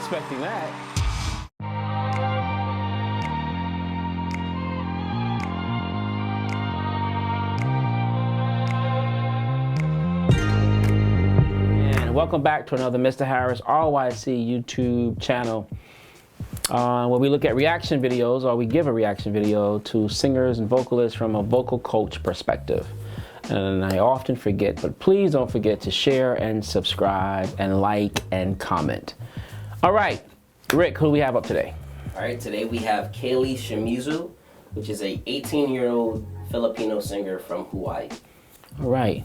expecting that. And welcome back to another Mr. Harris RYC YouTube channel, where we look at reaction videos, or we give a reaction video to singers and vocalists from a vocal coach perspective. And I often forget, but please don't forget to share and subscribe and like and comment. All right, Rick, who do we have up today? All right, today we have Kaylee Shimizu, which is a 18-year-old Filipino singer from Hawaii. All right,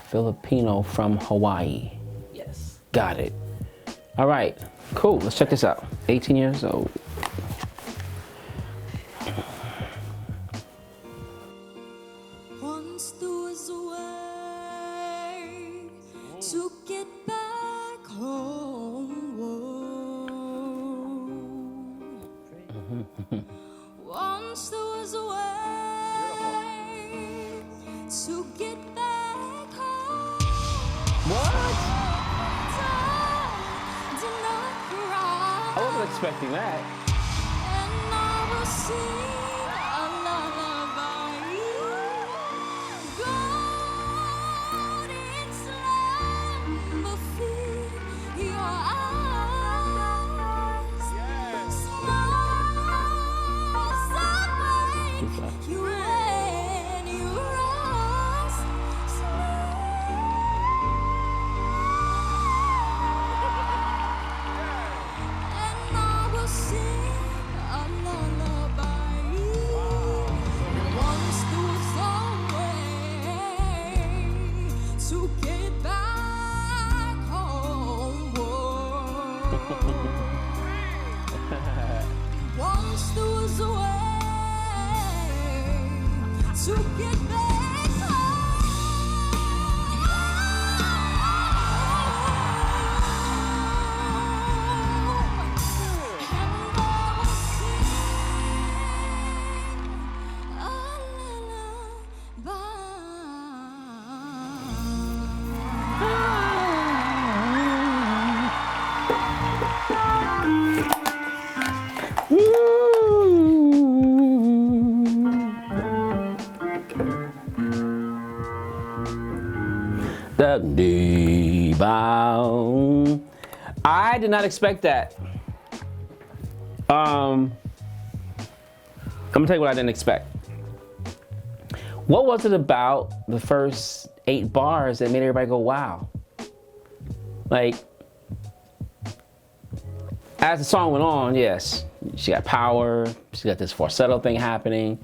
Filipino from Hawaii. Yes. Got it. All right, cool, let's check this out. 18 years old. Once there was a way to get back home. Once there was a way to get back home. What? Do not cry. I wasn't expecting that. And I will sing a lullaby. God in slumber, feel your eyes. Smiles that make you when you rise. And I will sing a lullaby. Once there was a way to get back home. Once there was a way to get back The D-bow. I did not expect that. I'm gonna tell you what I didn't expect. What was it about the first 8 bars that made everybody go, wow? Like, as the song went on, yes, she got power, she got this falsetto thing happening,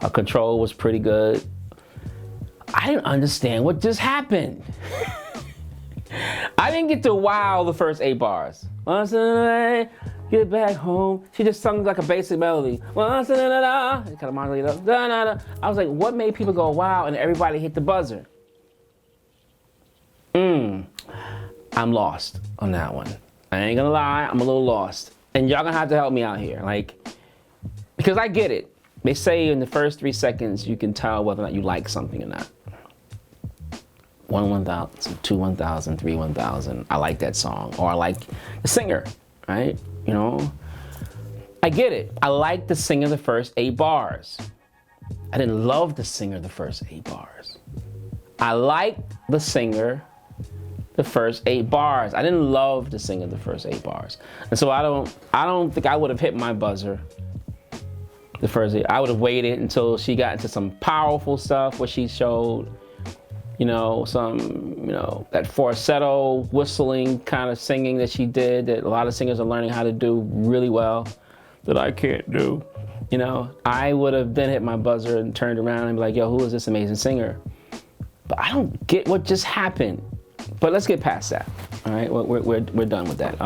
her control was pretty good. I didn't understand what just happened. I didn't get to wow the first 8 bars. Once in a day, get back home. She just sung like a basic melody. Once in a da, kind of modulated up. Da, da, da. I was like, what made people go wow? And everybody hit the buzzer. I'm lost on that one. I ain't gonna lie, I'm a little lost. And y'all gonna have to help me out here, like, because I get it. They say in the first 3 seconds you can tell whether or not you like something or not. 1 1,000, 2 1,000, 3 1,000. I like that song, or I like the singer, right? You know, I get it. I like the singer the first 8 bars. I didn't love the singer the first 8 bars. I liked the singer the first 8 bars. I didn't love the singer the first 8 bars, and so I don't think I would have hit my buzzer the first 8. I would have waited until she got into some powerful stuff where she showed, you know, that falsetto whistling kind of singing that she did, that a lot of singers are learning how to do really well, that I can't do. You know, I would have then hit my buzzer and turned around and be like, yo, who is this amazing singer? But I don't get what just happened. But let's get past that. All right, we're done with that.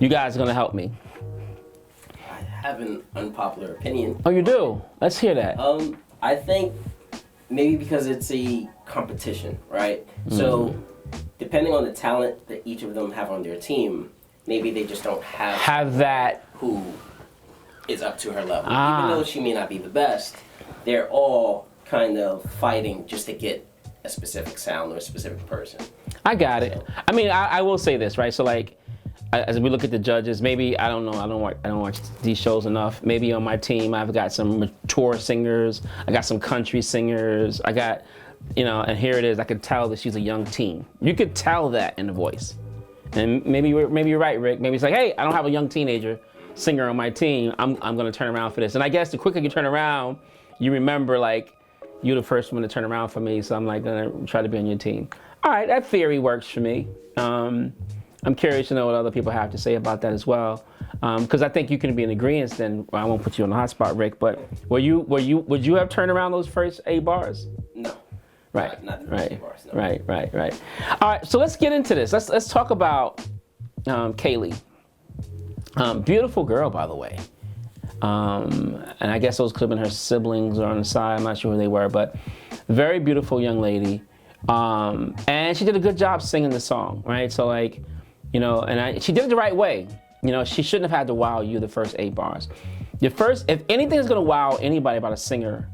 You guys are gonna help me. I have an unpopular opinion. Oh, you do? Let's hear that. I think maybe because it's a competition, right? So depending on the talent that each of them have on their team, maybe they just don't have that who is up to her level. Even though she may not be the best, they're all kind of fighting just to get a specific sound or a specific person. I got it. I mean, I will say this, right? So like, as we look at the judges, maybe I don't know. I don't watch these shows enough. Maybe on my team, I've got some mature singers. I got some country singers. I got, and here it is. I could tell that she's a young teen. You could tell that in the voice. And maybe you're right, Rick. Maybe it's like, hey, I don't have a young teenager singer on my team. I'm gonna turn around for this. And I guess the quicker you turn around, you remember like you're the first one to turn around for me. So I'm like gonna try to be on your team. All right, that theory works for me. I'm curious to know what other people have to say about that as well, because I think you can be in agreement. Then I won't put you on the hot spot, Rick. But would you have turned around those first 8 bars? No. Right. Not the first 8 bars. No. Right. All right. So let's get into this. Let's talk about Kaylee. Beautiful girl, by the way. And I guess those could have been her siblings or on the side. I'm not sure who they were, but very beautiful young lady. And she did a good job singing the song, right? So like, she did it the right way. She shouldn't have had to wow you the first 8 bars. If anything is gonna wow anybody about a singer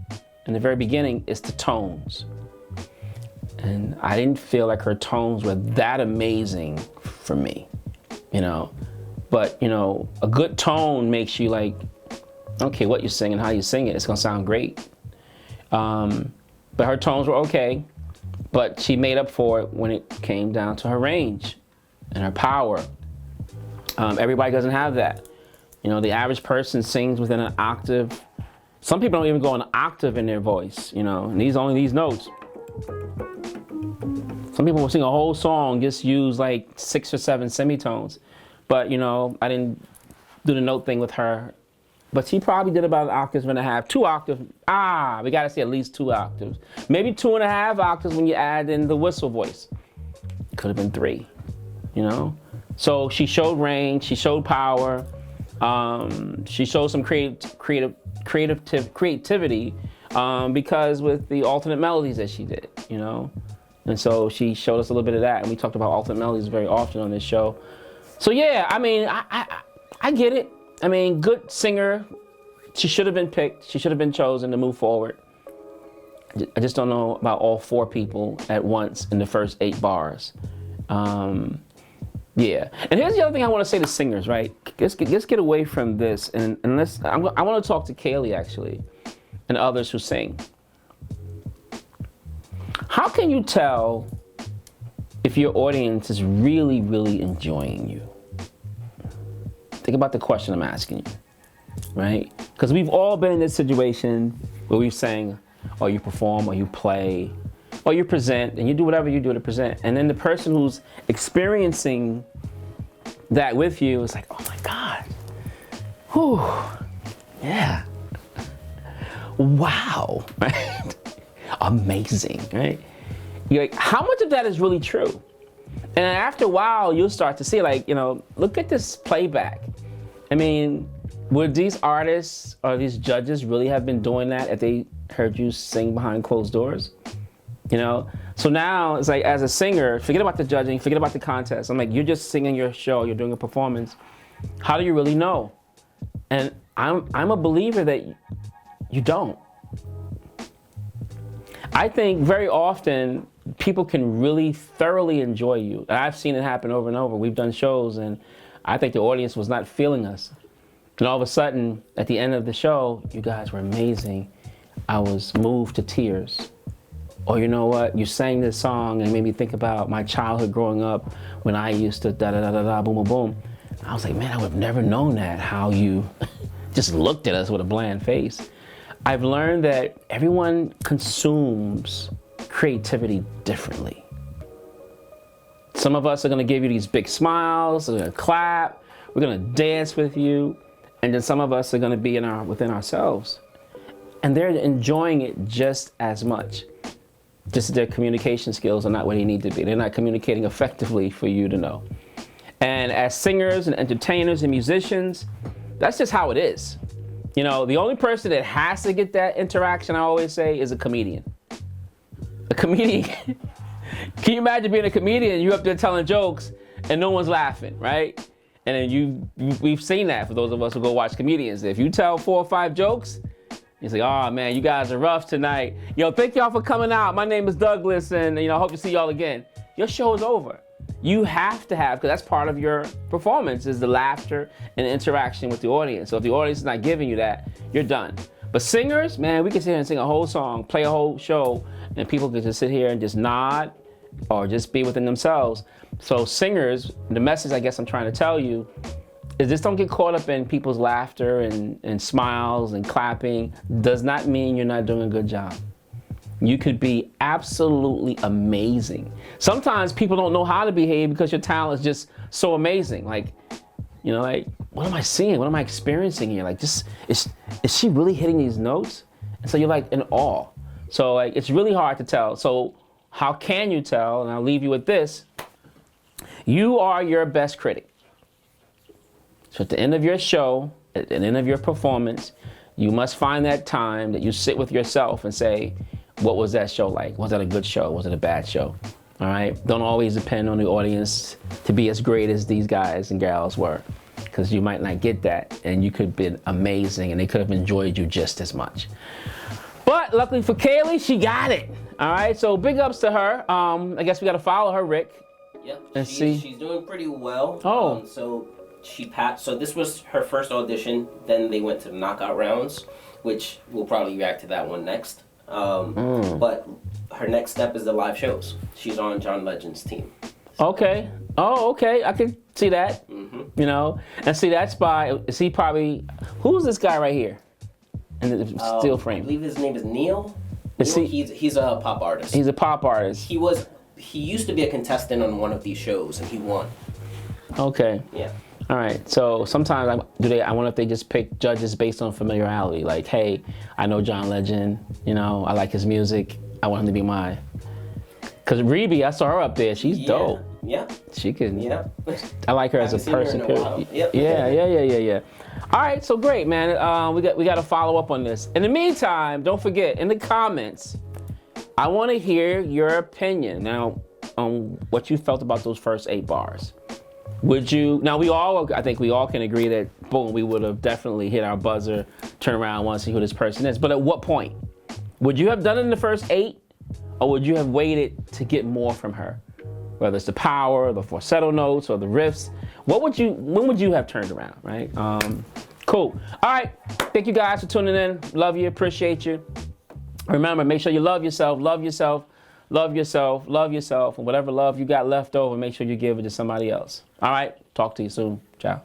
in the very beginning, it's the tones. And I didn't feel like her tones were that amazing for me, But, a good tone makes you like, okay, what you're singing, how you sing it, it's gonna sound great. But her tones were okay, but she made up for it when it came down to her range and her power. Everybody doesn't have that. The average person sings within an octave. Some people don't even go an octave in their voice, and these notes. Some people will sing a whole song, just use like 6 or 7 semitones. But, I didn't do the note thing with her. But she probably did about 1.5 octaves, 2 octaves. We gotta say at least 2 octaves. Maybe 2.5 octaves when you add in the whistle voice. Could have been 3, So she showed range, she showed power, she showed some creativity, because with the alternate melodies that she did, And so she showed us a little bit of that, and we talked about alternate melodies very often on this show. So yeah, I get it. Good singer. She should have been picked. She should have been chosen to move forward. I just don't know about all 4 people at once in the first 8 bars. Yeah. And here's the other thing I want to say to singers, right? Let's get away from this, and I want to talk to Kaylee actually, and others who sing. How can you tell if your audience is really, really enjoying you? Think about the question I'm asking you, right? Because we've all been in this situation where we've sang, or you perform, or you play, or you present, and you do whatever you do to present. And then the person who's experiencing that with you is like, oh my God, whew, yeah, wow, right? Amazing, right? You're like, how much of that is really true? And after a while, you'll start to see, like, look at this playback. Would these artists or these judges really have been doing that if they heard you sing behind closed doors? So now it's like, as a singer, forget about the judging, forget about the contest. I'm like, you're just singing your show, you're doing a performance. How do you really know? And I'm a believer that you don't. I think very often people can really thoroughly enjoy you. And I've seen it happen over and over. We've done shows and I think the audience was not feeling us. And all of a sudden, at the end of the show, you guys were amazing. I was moved to tears. Or you know what, you sang this song and made me think about my childhood growing up when I used to da-da-da-da-da, boom, boom, boom. I was like, man, I would have never known that, how you just looked at us with a bland face. I've learned that everyone consumes creativity differently. Some of us are gonna give you these big smiles, we're gonna clap, we're gonna dance with you, and then some of us are gonna be within ourselves. And they're enjoying it just as much. Just their communication skills are not where they need to be. They're not communicating effectively for you to know. And as singers and entertainers and musicians, that's just how it is. The only person that has to get that interaction, I always say, is a comedian. A comedian. Can you imagine being a comedian, you're up there telling jokes and no one's laughing, right? And then we've seen that for those of us who go watch comedians. If you tell 4 or 5 jokes, it's like, oh man, you guys are rough tonight. Thank y'all for coming out. My name is Douglas, and I hope to see y'all again. Your show is over. you have to have, because that's part of your performance, is the laughter and the interaction with the audience. So if the audience is not giving you that, you're done. But singers, man, we can sit here and sing a whole song, play a whole show, and people can just sit here and just nod or just be within themselves. So singers, the message I guess I'm trying to tell you is just don't get caught up in people's laughter and smiles and clapping. Does not mean you're not doing a good job. You could be absolutely amazing. Sometimes people don't know how to behave because your talent is just so amazing. Like, you know, like, what am I seeing? What am I experiencing here? Like, just, is she really hitting these notes? And so you're like in awe. So like, it's really hard to tell. So how can you tell? And I'll leave you with this. You are your best critic. So at the end of your show, at the end of your performance, you must find that time that you sit with yourself and say, what was that show like? Was that a good show? Was it a bad show? All right? Don't always depend on the audience to be as great as these guys and gals were, because you might not get that, and you could have been amazing, and they could have enjoyed you just as much. But luckily for Kaylee, she got it. All right? So big ups to her. I guess we got to follow her, Rick. Yep. And see. She's doing pretty well. Oh. So she passed. So this was her first audition. Then they went to the knockout rounds, which we'll probably react to that one next. But her next step is the live shows. She's on John Legend's team. Okay. Oh, okay. I can see that. Mm-hmm. You know, and see that's by. Is he probably? Who's this guy right here? In the steel frame. I believe his name is Neil. Is Neil, he- he's a pop artist. He's a pop artist. He used to be a contestant on one of these shows, and he won. Okay. Yeah. All right. So sometimes I wonder if they just pick judges based on familiarity. Like, hey, I know John Legend. You know, I like his music. I want him to be mine. Cause Reby, I saw her up there. She's dope. Yeah. She can. Yeah. I like her as a Haven't seen her person. in a while. Yep. Yeah. All right, so great, man. We got to follow up on this. In the meantime, don't forget, in the comments, I want to hear your opinion now on what you felt about those first 8 bars. Would you? Now I think we all can agree that boom, we would have definitely hit our buzzer, turn around, want to see who this person is. But at what point would you have done it in the first 8, or would you have waited to get more from her? Whether it's the power, the falsetto notes, or the riffs, when would you have turned around, right? Cool. All right, thank you guys for tuning in. Love you, appreciate you. Remember, make sure you love yourself, and whatever love you got left over, make sure you give it to somebody else. All right, talk to you soon. Ciao.